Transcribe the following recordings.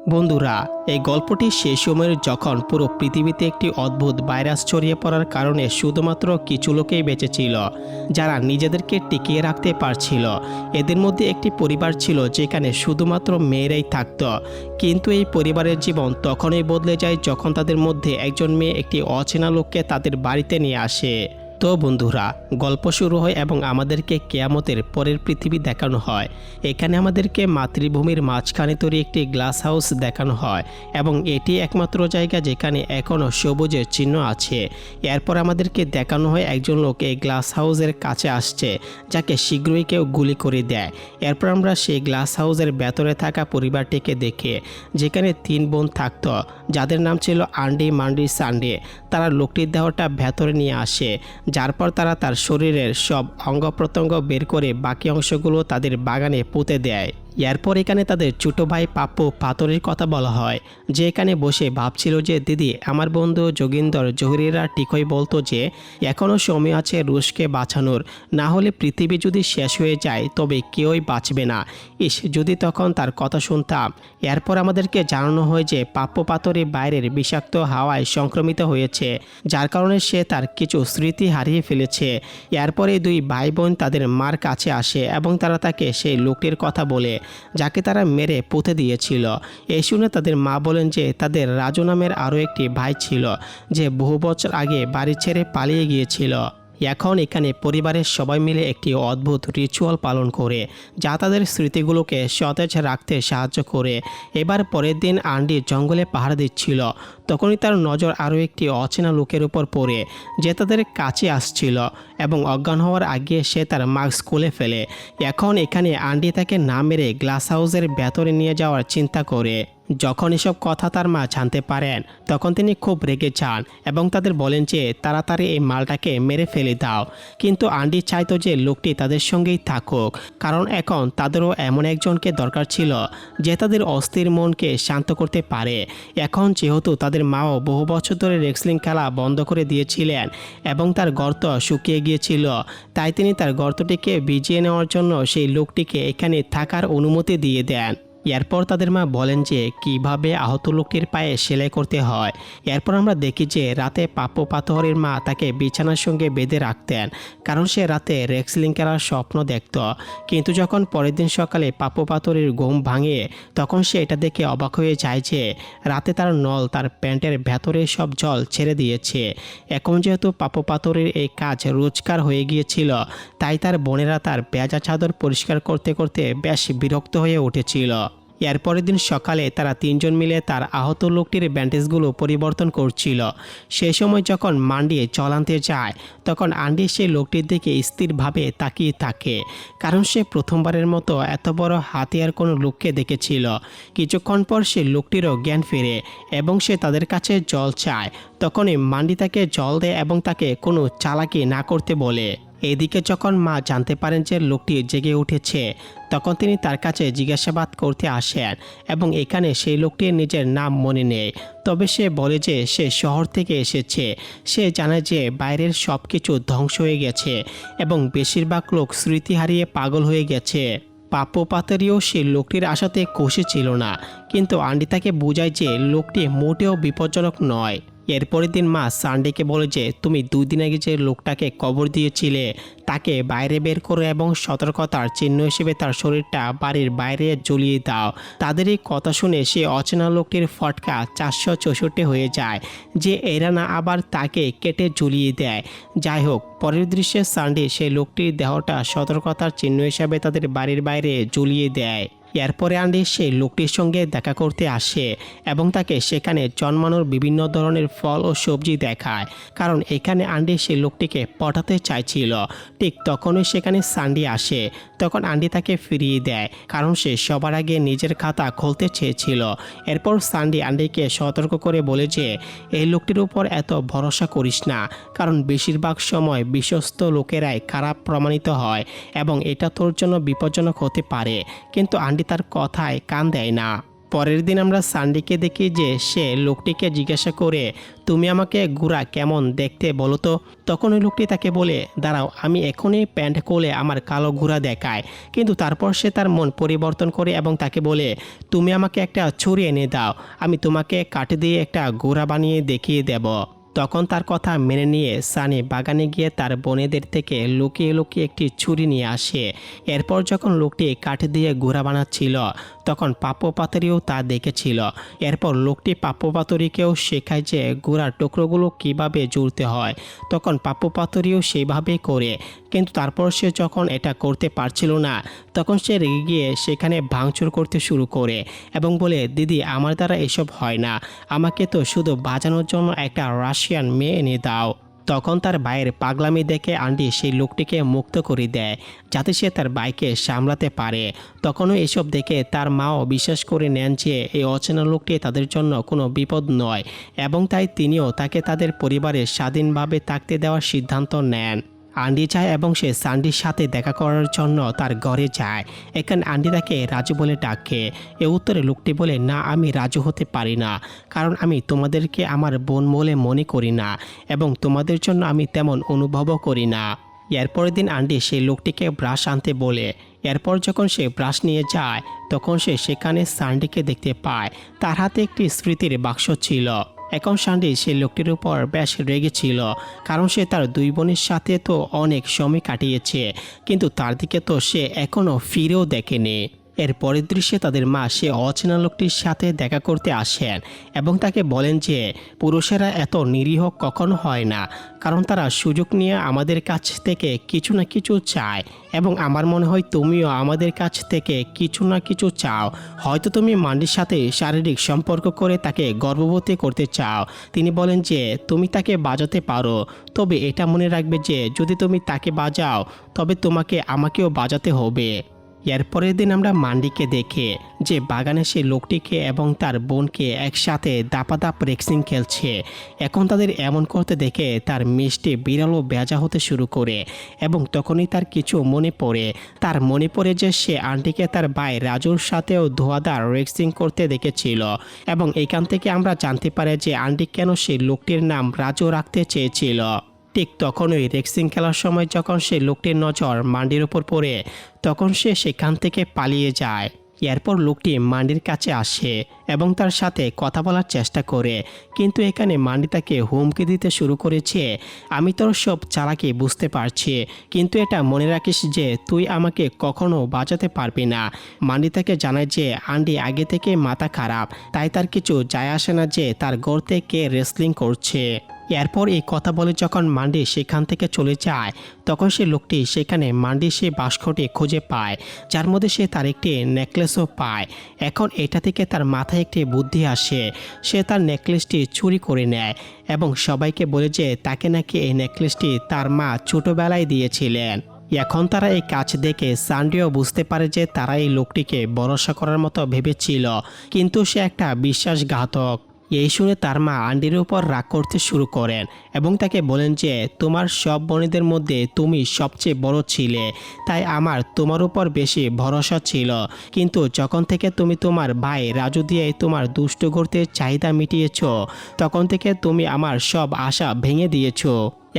বন্ধুরা, এই গল্পটি সেই সময়ের যখন পুরো পৃথিবীতে একটি অদ্ভুত ভাইরাস ছড়িয়ে পড়ার কারণে শুধুমাত্র কিছু লোকেই বেঁচে ছিল, যারা নিজেদেরকে টিকিয়ে রাখতে পারছিল। এদের মধ্যে একটি পরিবার ছিল যেখানে শুধুমাত্র মেয়েরাই থাকত। কিন্তু এই পরিবারের জীবন তখনই বদলে যায় যখন তাদের মধ্যে একজন মেয়ে একটি অচেনা লোককে তাদের বাড়িতে নিয়ে আসে। তো বন্ধুরা, গল্প শুরু হয় এবং আমাদেরকে কেয়ামতের পরের পৃথিবী দেখানো হয়। এখানে আমাদেরকে মাতৃভূমির মাঝখানে তৈরি একটি গ্লাস হাউস দেখানো হয় এবং এটি একমাত্র জায়গা যেখানে এখনও সবুজের চিহ্ন আছে। এরপর আমাদেরকে দেখানো হয় একজন লোক এই গ্লাস হাউসের কাছে আসছে, যাকে শীঘ্রই কেউ গুলি করে দেয়। এরপর আমরা সেই গ্লাস হাউসের ভেতরে থাকা পরিবারটিকে দেখে, যেখানে 3 বোন থাকতো, যাদের নাম ছিল আন্ডি, মান্ডি, সান্ডি। তারা লোকটির দেহটা ভেতরে নিয়ে আসে, যার পর তারা তার শরীরের সব অঙ্গ প্রত্যঙ্গ বের করে বাকি অংশগুলো তাদের বাগানে পুঁতে দেয়। এরপর এখানে তাদের ছোটো ভাই পাপ্পু পাথরের কথা বলা হয়, যে এখানে বসে ভাবছিল যে দিদি, আমার বন্ধু যোগিন্দর জহুরিরা ঠিকই বলতো যে এখনও সময় আছে রুশকে বাঁচানোর, না হলে পৃথিবী যদি শেষ হয়ে যায় তবে কেউই বাঁচবে না। যদি তখন তার কথা শুনতাম। এরপর আমাদেরকে জানানো হয় যে পাপ্পু পাথরে বাইরের বিষাক্ত হাওয়ায় সংক্রমিত হয়েছে, যার কারণে সে তার কিছু স্মৃতি হারিয়ে ফেলেছে। এরপরে 2 ভাই বোন তাদের মার কাছে আসে এবং তারা তাকে সেই লোকটির কথা বলে, যাকে তারা মেরে পুঁতে দিয়েছিল। এই শুনে তাদের মা বলেন যে তাদের রাজু নামের আরও একটি ভাই ছিল, যে বহু বছর আগে বাড়ি ছেড়ে পালিয়ে গিয়েছিল। এখন এখানে পরিবারের সবাই মিলে একটি অদ্ভুত রিচুয়াল পালন করে, যা তাদের স্মৃতিগুলোকে সতেজ রাখতে সাহায্য করে। এবার পরের দিন আন্ডি জঙ্গলে পাহারা দিচ্ছিল, তখনই তার নজর আরও একটি অচেনা লোকের উপর পড়ে, যে তাদের কাছে আসছিল এবং অজ্ঞান হওয়ার আগে সে তার মাস্ক খুলে ফেলে। এখন এখানে আন্ডি তাকে না মেরে গ্লাস হাউসের ভেতরে নিয়ে যাওয়ার চিন্তা করে। যখন এসব কথা তার মা জানতে পারেন, তখন তিনি খুব রেগে যান এবং তাদের বলেন যে তাড়াতাড়ি এই মালটাকে মেরে ফেলে দাও। কিন্তু আন্ডি চাইতো যে লোকটি তাদের সঙ্গেই থাকুক, কারণ এখন তাদেরও এমন একজনকে দরকার ছিল যে তাদের অস্থির মনকে শান্ত করতে পারে। এখন যেহেতু তাদের মাও বহু বছর ধরে রেসলিং খেলা বন্ধ করে দিয়েছিলেন এবং তার গর্ত শুকিয়ে গিয়েছিল, তাই তিনি তার গর্তটিকে ভিজিয়ে নেওয়ার জন্য সেই লোকটিকে এখানে থাকার অনুমতি দিয়ে দেন। এরপর তাদের মা বলেন যে কিভাবে আহত লোকটির পায়ে সেলাই করতে হয়। এরপর আমরা দেখি যে রাতে পাপ্পু পাথরের মা তাকে বিছানার সঙ্গে বেঁধে রাখতেন, কারণ সে রাতে রেসলিং খেলার স্বপ্ন দেখত। কিন্তু যখন পরের দিন সকালে পাপ্পু পাথরের ঘুম ভাঙে, তখন সে এটা দেখে অবাক হয়ে যায় যে রাতে তার নল তার প্যান্টের ভেতরে সব জল ছেড়ে দিয়েছে। এখন যেহেতু পাপ্পু পাথরের এই কাজ রোজকার হয়ে গিয়েছিল, তাই তার বোনেরা তার ভেজা চাদর পরিষ্কার করতে করতে বেশ বিরক্ত হয়ে উঠেছিল। এরপরের দিন সকালে তারা 3 জন মিলে তার আহত লোকটির ব্যান্ডেজগুলো পরিবর্তন করছিল। সেই সময় যখন মান্ডি জল আনতে যায়, তখন আন্ডি সেই লোকটির দিকে স্থিরভাবে তাকিয়ে থাকে, কারণ সে প্রথমবারের মতো এত বড় হাতিয়ার কোনো লোককে দেখেছিল। কিছুক্ষণ পর সে লোকটিরও জ্ঞান ফেরে এবং সে তাদের কাছে জল চায়। তখনই মান্ডি তাকে জল দেয় এবং তাকে কোনো চালাকি না করতে বলে। এদিকে যখন মা জানতে পারেন যে লোকটি জেগে উঠেছে, তখন তিনি তার কাছে জিজ্ঞাসাবাদ করতে আসেন এবং এখানে সেই লোকটির নিজের নাম মনে নেই। তবে সে বলে যে সে শহর থেকে এসেছে। সে জানে যে বাইরের সব কিছু ধ্বংস হয়ে গেছে এবং বেশিরভাগ লোক স্মৃতি হারিয়ে পাগল হয়ে গেছে। পাপ্পু পাথরিও সেই লোকটির আশাতে খুশি ছিল না, কিন্তু আন্ডি তাকে বোঝায় যে লোকটি মোটেও বিপজ্জনক নয়। এরপরের দিন মা সান্ডিকে বলে যে তুমি 2 দিন আগে যে লোকটাকে কবর দিয়েছিলে, তাকে বাইরে বের করো এবং সতর্কতার চিহ্ন হিসেবে তার শরীরটা বাড়ির বাইরে জ্বলিয়ে দাও। তাদের এই কথা শুনে সে অচেনা লোকটির ফটকা 464 হয়ে যায়, যে এরা না আবার তাকে কেটে জ্বলিয়ে দেয়। যাই হোক, পরের দৃশ্যে সান্ডি সেই লোকটির দেহটা সতর্কতার চিহ্ন হিসাবে তাদের বাড়ির বাইরে জ্বলিয়ে দেয়। এরপরে আন্ডি সেই লোকটির সঙ্গে দেখা করতে আসে এবং তাকে সেখানে জন্মানোর বিভিন্ন ধরনের ফল ও সবজি দেখায়, কারণ এখানে আন্ডি সেই লোকটিকে পটাতে চাইছিল। ঠিক তখনই সেখানে সান্ডি আসে। তখন আন্ডি তাকে ফিরিয়ে দেয়, কারণ সে সবার আগে নিজের খাতা খুলতে চেয়েছিল। এরপর সান্ডি আন্ডিকে সতর্ক করে বলে যে এই লোকটির উপর এত ভরসা করিস না, কারণ বেশিরভাগ সময় বিশ্বস্ত লোকেরাই খারাপ প্রমাণিত হয় এবং এটা তোর জন্য বিপজ্জনক হতে পারে। কিন্তু আন্ডি তার কথায় কান দেয় না। পরের দিন আমরা সান্ডিকে দেখি যে সে লোকটিকে জিজ্ঞাসা করে, তুমি আমাকে ঘোড়া কেমন দেখতে বলো তো। তখন ওই লোকটি তাকে বলে, দাঁড়াও আমি এখনই প্যান্ট খুলে আমার কালো ঘোড়া দেখায়। কিন্তু তারপর সে তার মন পরিবর্তন করে এবং তাকে বলে, তুমি আমাকে একটা ছুরি এনে দাও, আমি তোমাকে কাঠ দিয়ে একটা ঘোড়া বানিয়ে দেখিয়ে দেব। তখন তার কথা মেনে নিয়ে সানি বাগানে গিয়ে তার বোনেদের থেকে লুকিয়ে লুকিয়ে একটি ছুরি নিয়ে আসে। এরপর যখন লোকটি কাঠ দিয়ে ঘোড়া বানাচ্ছিল তখন পাপ্পু পাতুরিও তা দেখেছিল। এরপর লোকটি পাপ্পু পাতুরিকেও শেখায় যে ঘোড়ার টুকরোগুলো কিভাবে জুড়তে হয়। তখন পাপ্পু পাতুরিও সেইভাবেই করে, কিন্তু তারপর সে যখন এটা করতে পারছিল না তখন সে রেগে গিয়ে সেখানে ভাঙচুর করতে শুরু করে এবং বলে, দিদি আমার দ্বারা এসব হয় না, আমাকে তো শুধু বাজানোর জন্য একটা রাশিয়ান মেয়ে এনে দাও। তখন তার ভাইয়ের পাগলামি দেখে আন্টি সেই লোকটিকে মুক্ত করে দেয় যাতে সে তার ভাইকে সামলাতে পারে। তখনও এসব দেখে তার মাও বিশ্বাস করে নেন যে এই অচেনা লোকটি তাদের জন্য কোনো বিপদ নয় এবং তাই তিনিও তাকে তাদের পরিবারে স্বাধীনভাবে থাকতে দেওয়ার সিদ্ধান্ত নেন। আন্টি যায় এবং সে সান্ডির সাথে দেখা করার জন্য তার ঘরে যায়। এখানে আন্টি তাকে রাজু বলে ডাকে। এ উত্তরে লোকটি বলে, না আমি রাজু হতে পারি না, কারণ আমি তোমাদেরকে আমার বোন বলে মনে করি না এবং তোমাদের জন্য আমি তেমন অনুভবও করি না। এরপরের দিন আন্টি সেই লোকটিকে ব্রাশ আনতে বলে। এরপর যখন সে ব্রাশ নিয়ে যায় তখন সে সেখানে সান্ডিকে দেখতে পায়। তার হাতে একটি স্মৃতির বাক্স ছিল। এখন সান্ডি সেই লোকটির উপর বেশ রেগেছিল, কারণ সে তার দুই বোনের সাথে তো অনেক সময় কাটিয়েছে, কিন্তু তার দিকে তো সে এখনও ফিরেও দেখেনি। এর পরের দৃশ্যে তাদের মা সে অচেনা লোকটির সাথে দেখা করতে আসেন এবং তাকে বলেন যে পুরুষেরা এত নিরীহ কখনো হয় না, কারণ তারা সুযোগ নিয়ে আমাদের কাছ থেকে কিছু না কিছু চায় এবং আমার মনে হয় তুমিও আমাদের কাছ থেকে কিছু না কিছু চাও। হয়তো তুমি মান্ডির সাথে শারীরিক সম্পর্ক করে তাকে গর্ভবতী করতে চাও। তিনি বলেন যে তুমি তাকে বাজাতে পারো, তবে এটা মনে রাখবে যে যদি তুমি তাকে বাজাও তবে তোমাকে আমাকেও বাজাতে হবে। এরপরের দিন আমরা মান্ডিকে দেখে যে বাগানে সে লোকটিকে এবং তার বোনকে একসাথে দাপাদাপ রেক্সিং খেলছে। এখন তাদের এমন করতে দেখে তার মিষ্টি বিড়ালও বেজা হতে শুরু করে এবং তখনই তার কিছু মনে পড়ে। তার মনে পড়ে যে সে আন্টিকে তার ভাই রাজুর সাথেও ধোয়াদার রেক্সিং করতে দেখেছিল এবং এখান থেকে আমরা জানতে পারি যে আন্টি কেন সেই লোকটির নাম রাজু রাখতে চেয়েছিল। ঠিক তখনই রেক্সিং খেলার সময় যখন সে লোকটির নজর মান্ডির উপর পড়ে তখন সে সেখান থেকে পালিয়ে যায়। এরপর লোকটি মান্ডির কাছে আসে এবং তার সাথে কথা বলার চেষ্টা করে, কিন্তু এখানে মান্ডি তাকে হুমকি দিতে শুরু করেছে, আমি তোর সব চালাকি বুঝতে পারছি, কিন্তু এটা মনে রাখিস যে তুই আমাকে কখনো বাঁচাতে পারবি না। মান্ডি তাকে জানায় যে আন্টি আগে থেকে মাথা খারাপ, তাই তার কিছু যায় আসে না যে তার গর্তে কে রেসলিং করছে। এরপর এই কথা বলে যখন মান্ডি সেখান থেকে চলে যায় তখন সে লোকটি সেখানে মান্ডির সেই বাস্কটি খুঁজে পায়, যার মধ্যে সে তার একটি নেকলেসও পায়। এখন এটা থেকে তার মাথায় একটি বুদ্ধি আসে। সে তার নেকলেসটি চুরি করে নেয় এবং সবাইকে বলে যে তাকে নাকি এই নেকলেসটি তার মা ছোটোবেলায় দিয়েছিলেন। এখন তারা এই কাজ দেখে সান্ডিও বুঝতে পারে যে তারা এই লোকটিকে ভরসা করার মতো ভেবেছিল, কিন্তু সে একটা বিশ্বাসঘাতক। এই শুনে তার মা আন্ডির উপর রাগ করতে শুরু করেন এবং তাকে বলেন যে তোমার সব বোনেদের মধ্যে তুমি সবচেয়ে বড় ছিলে, তাই আমার তোমার উপর বেশি ভরসা ছিল, কিন্তু যখন থেকে তুমি তোমার ভাই রাজু দিয়ে তোমার দুষ্ট করতে চাহিদা মিটিয়েছ তখন থেকে তুমি আমার সব আশা ভেঙে দিয়েছ।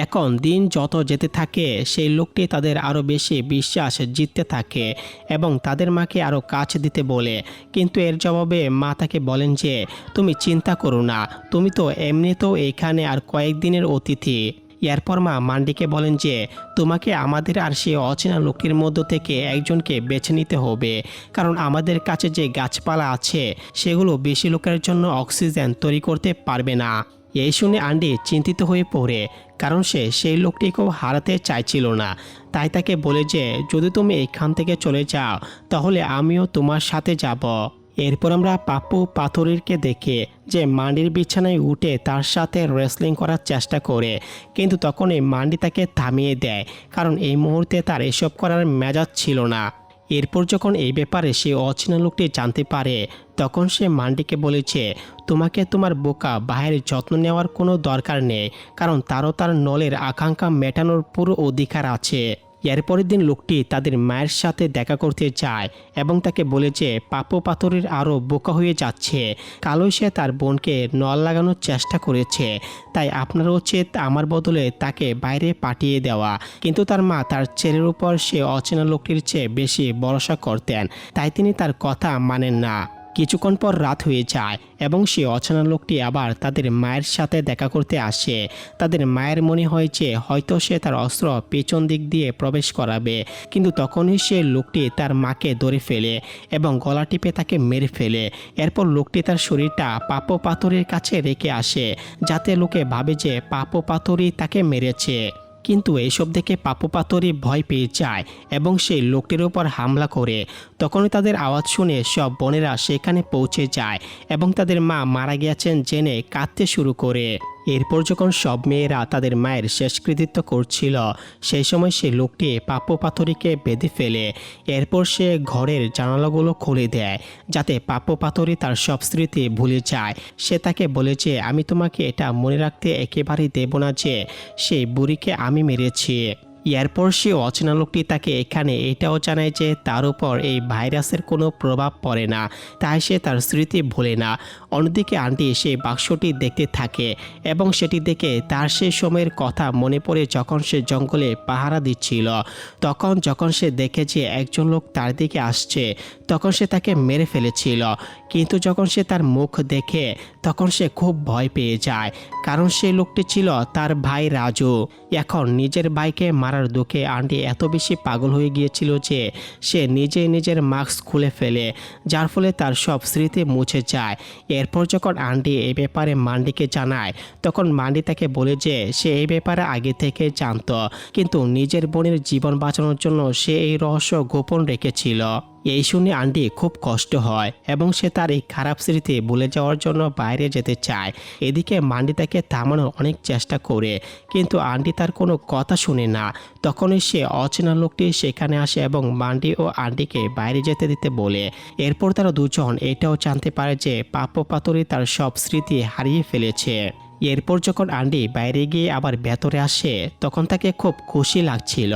এখন দিন যত যেতে থাকে সেই লোকটি তাদের আরও বেশি বিশ্বাস জিততে থাকে এবং তাদের মাকে আরও কাছ দিতে বলে, কিন্তু এর জবাবে মা তাকে বলেন যে তুমি চিন্তা করো না, তুমি তো এমনিতেও এইখানে আর কয়েকদিনের অতিথি। এরপর মা মান্ডিকে বলেন যে তোমাকে আমাদের আর সেই অচেনা লোকটির মধ্য থেকে একজনকে বেছে নিতে হবে, কারণ আমাদের কাছে যে গাছপালা আছে সেগুলো বেশি লোকের জন্য অক্সিজেন তৈরি করতে পারবে না। এই শুনে আন্ডি চিন্তিত হয়ে পড়ে, কারণ সে সেই লোকটিকেও হারাতে চাইছিল না। তাই তাকে বলে যে যদি তুমি এখান থেকে চলে যাও তাহলে আমিও তোমার সাথে যাব। এরপর আমরা পাপ্পু পাথুরিকে দেখে যে মান্ডির বিছানায় উঠে তার সাথে রেসলিং করার চেষ্টা করে, কিন্তু তখন এই মান্ডি তাকে থামিয়ে দেয়, কারণ এই মুহূর্তে তার এসব করার মেজাজ ছিল না। এরপর যখন এই ব্যাপারে সে অচেনা লোকটি জানতে পারে তখন সে মান্ডিকে বলেছে তোমাকে তোমার বোকা ভাইয়ের যত্ন নেওয়ার কোনো দরকার নেই, কারণ তারও তার নলের আকাঙ্ক্ষা মেটানোর পুরো অধিকার আছে। এর পরের দিন লোকটি তাদের মায়ের সাথে দেখা করতে যায় এবং তাকে বলে যে পাপ্পু পাথরের আরও বোকা হয়ে যাচ্ছে। কালই সে তার বোনকে নল লাগানোর চেষ্টা করেছে, তাই আপনার উচিত আমার বদলে তাকে বাইরে পাঠিয়ে দেওয়া। কিন্তু তার মা তার ছেলের উপর সে অচেনা লোকটির চেয়ে বেশি ভরসা করতেন, তাই তিনি তার কথা মানেন না। কিছুক্ষণ পর রাত হয়ে যায় এবং সে অচেনা লোকটি আবার তাদের মায়ের সাথে দেখা করতে আসে। তাদের মায়ের মনে হয় যে হয়তো সে তার অস্ত্র পেছন দিক দিয়ে প্রবেশ করাবে, কিন্তু তখনই সে লোকটি তার মাকে ধরে ফেলে এবং গলা টিপে তাকে মেরে ফেলে। এরপর লোকটি তার শরীরটা পাপ্পু পাথরের কাছে রেখে আসে, যাতে লোকে ভাবে যে পাপ্পু পাথরই তাকে মেরেছে। কিন্তু এইসব দেখে পাপ্পু পাথরই ভয় পেয়ে যায় এবং সেই লোকটির উপর হামলা করে। তখনই তাদের আওয়াজ শুনে সব বোনেরা সেখানে পৌঁছে যায় এবং তাদের মা মারা গিয়েছেন জেনে কাঁদতে শুরু করে। এরপর যখন সব মেয়েরা তাদের মায়ের শেষকৃতিত্ব করছিল, সেই সময় সে লোকটি পাপ্পু পাথরীকে বেঁধে ফেলে। এরপর সে ঘরের জানালাগুলো খুলে দেয়, যাতে পাপ্পু পাথরী তার সব স্মৃতি ভুলে যায়। সে তাকে বলে যে আমি তোমাকে এটা মনে রাখতে একেবারেই দেব না যে সেই বুড়িকে আমি মেরেছি। এরপর সে অচেনা লোকটি তাকে এখানে এটাও জানায় যে তার উপর এই ভাইরাসের কোনো প্রভাব পড়ে না, তাই সে তার স্মৃতি ভোলে না। অন্যদিকে আন্টি সেই বাক্সটি দেখতে থাকে এবং সেটি দেখে তার সেই সময়ের কথা মনে পড়ে যখন সে জঙ্গলে পাহারা দিচ্ছিল। তখন যখন সে দেখে যে একজন লোক তার দিকে আসছে, তখন সে তাকে মেরে ফেলেছিল। কিন্তু যখন সে তার মুখ দেখে তখন সে খুব ভয় পেয়ে যায়, কারণ সেই লোকটি ছিল তার ভাই রাজু। এখন নিজের ভাইকে মারার দুঃখে আন্টি এত বেশি পাগল হয়ে গিয়েছিল যে সে নিজের মাস্ক খুলে ফেলে, যার ফলে তার সব স্মৃতি মুছে যায়। এরপর যখন আন্টি এই ব্যাপারে মান্ডিকে জানায়, তখন মান্ডি তাকে বলে যে সে এই ব্যাপারে আগে থেকে জানতো, কিন্তু নিজের বোনের জীবন বাঁচানোর জন্য সে এই রহস্য গোপন রেখেছিল। এই শুনে আন্টি খুব কষ্ট হয় এবং সে তার এই খারাপ স্মৃতি ভুলে যাওয়ার জন্য বাইরে যেতে চায়। এদিকে মান্ডি তাকে থামানোর অনেক চেষ্টা করে, কিন্তু আন্টি তার কোনো কথা শুনে না। তখনই সে অচেনা লোকটি সেখানে আসে এবং মান্ডি ও আন্টিকে বাইরে যেতে দিতে বলে। এরপর তারা দুজন এটাও জানতে পারে যে পাপ্পু পাথরী তার সব স্মৃতি হারিয়ে ফেলেছে। এরপর যখন আন্টি বাইরে গিয়ে আবার ভেতরে আসে, তখন তাকে খুব খুশি লাগছিল,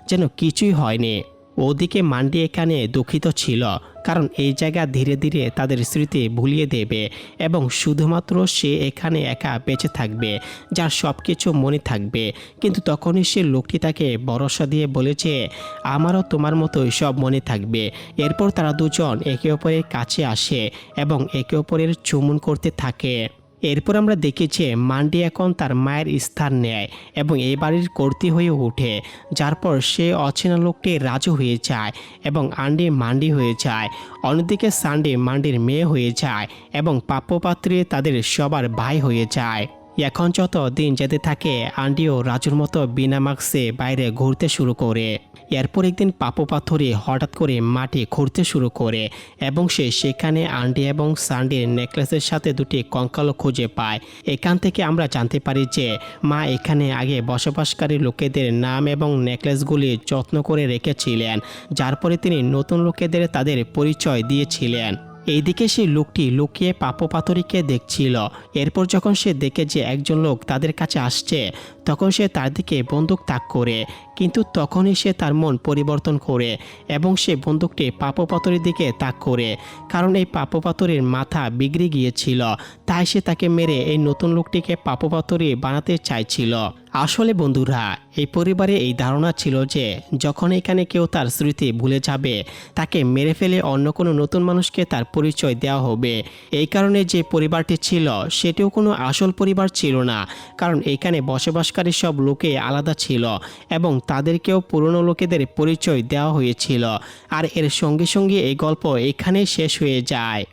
যেন কিছুই হয়নি। ওদিকে মান্ডি এখানে দুঃখিত ছিল, কারণ এই জায়গা ধীরে ধীরে তাদের স্মৃতি ভুলিয়ে দেবে এবং শুধুমাত্র সে এখানে একা বেঁচে থাকবে, যার সব কিছু মনে থাকবে। কিন্তু তখনই সে লোকটি তাকে ভরসা দিয়ে বলেছে আমারও তোমার মতোই সব মনে থাকবে। এরপর তারা দুজন একে অপরের কাছে আসে এবং একে অপরের চুমুন করতে থাকে। এরপর আমরা দেখেছি মান্ডি এখন তার মায়ের স্থান নেয় এবং এই বাড়ির কর্ত্রী হয়ে ওঠে, যার পর সে অচেনা লোকটি রাজু হয়ে যায় এবং আন্ডি মান্ডি হয়ে যায়। অন্যদিকে সান্ডি মান্ডির মেয়ে হয়ে যায় এবং পাপ্পু পাত্রী তাদের সবার ভাই হয়ে যায়। এখন যত দিন যেতে থাকে আন্ডিও রাজুর মতো বিনা মাস্কে বাইরে ঘুরতে শুরু করে। এরপর একদিন পাপ্পু পাথরী হঠাৎ করে মাটি খুঁড়তে শুরু করে এবং সে সেখানে আন্ডি এবং সান্ডির নেকলেসের সাথে দুটি কঙ্কালও খুঁজে পায়। এখান থেকে আমরা জানতে পারি যে মা এখানে আগে বসবাসকারী লোকেদের নাম এবং নেকলেসগুলি যত্ন করে রেখেছিলেন, যার পরে তিনি নতুন লোকেদের তাদের পরিচয় দিয়েছিলেন। এইদিকে সেই লোকটি লুকিয়ে পাপ্পু পাথরীকে দেখছিল। এরপর যখন সে দেখে যে একজন লোক তাদের কাছে আসছে, তখন সে তার দিকে বন্দুক তাক করে, কিন্তু তখনই সে তার মন পরিবর্তন করে এবং সে বন্দুকটি পাপ্পু পাথরীর দিকে তাক করে, কারণ এই পাপ্পু পাথরীর মাথা বিগড়ে গিয়েছিল, তাই সে তাকে মেরে এই নতুন লোকটিকে পাপ্পু পাথরী বানাতে চাইছিল। আসলে বন্ধুরা, এই পরিবারে এই ধারণা ছিল যে যখন এখানে কেউ তার স্মৃতি ভুলে যাবে, তাকে মেরে ফেলে অন্য কোনো নতুন মানুষকে তার পরিচয় দেওয়া হবে। এই কারণে যে পরিবারটি ছিল সেটিও কোনো আসল পরিবার ছিল না, কারণ এখানে বসবাসকারী সব লোকে আলাদা ছিল এবং তাদেরকেও পুরনো লোকেদের পরিচয় দেওয়া হয়েছিল। আর এর সঙ্গে সঙ্গে এই গল্প এখানেই শেষ হয়ে যায়।